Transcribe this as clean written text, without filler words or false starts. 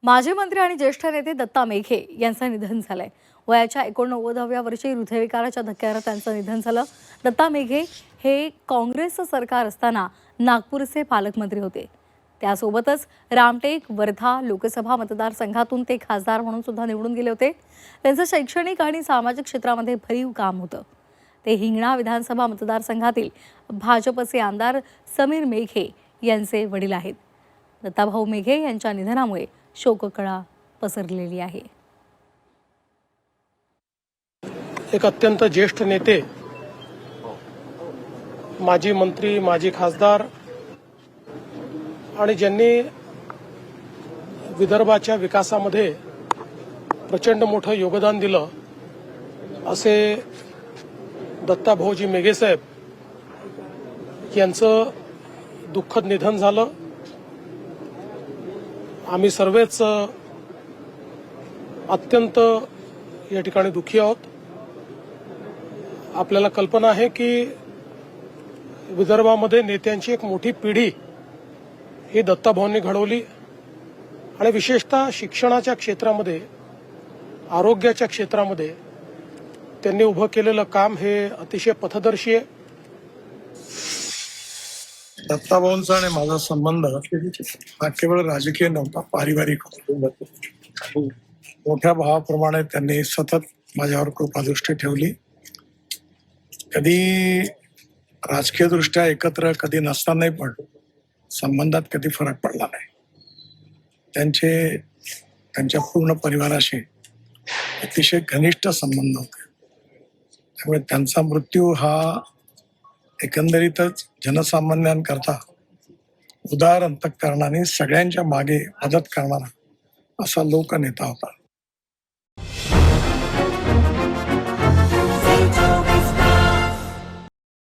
माजी मंत्री आणि ज्येष्ठ नेते दत्ता मेघे यांचं निधन झालंय। वयाच्या 89व्या वर्षी हृदयविकाराच्या धक्क्यानं त्यांचं निधन झालं। दत्ता मेघे हे काँग्रेसचं सरकार असताना नागपूरचे पालकमंत्री होते। त्यासोबतच रामटेक वर्धा लोकसभा मतदारसंघातून ते खासदार म्हणून सुद्धा निवडून गेले होते। त्यांचं शैक्षणिक आणि सामाजिक क्षेत्रामध्ये भरीव काम होतं। ते हिंगणा विधानसभा मतदारसंघातील भाजपचे आमदार समीर मेघे यांचे वडील आहेत। दत्ताभाऊ मेघे यांच्या निधनामुळे शोककळा पसरलेली आहे। एक अत्यंत ज्येष्ठ नेते, माजी मंत्री, माजी खासदार आणि ज्यांनी विदर्भाच्या विकासामध्ये प्रचंड मोठं योगदान दिलं असे दत्ताभाऊजी मेघे साहेब यांचं दुःखद निधन झालं। आम्ही सर्वच अत्यंत या ठिकाणी दुःखी आहोत। आपल्याला कल्पना आहे की विदर्भामध्ये नेत्यांची एक मोठी पिढी ही दत्ताभाऊंनी घडवली आणि विशेषतः शिक्षणाच्या क्षेत्रामध्ये, आरोग्याच्या क्षेत्रामध्ये त्यांनी उभं केलेलं काम हे अतिशय पथदर्शी आहे। दत्ताभाऊंचा आणि माझा संबंध हा केवळ राजकीय नव्हता, पारिवारिक होता। मोठ्या भावाप्रमाणे त्यांनी सतत माझ्यावर कृपादृष्टी ठेवली। कधी राजकीय दृष्ट्या एकत्र कधी नसतानाही पण संबंधात कधी फरक पडला नाही। त्यांच्या पूर्ण परिवाराशी अतिशय घनिष्ठ संबंध होते। त्यामुळे त्यांचा मृत्यू हा एकंदरीतच जनसामान्यांकरता उदार अंतःकरणाने सगळ्यांच्या मागे मदत करणारा असा लोकनेता होता।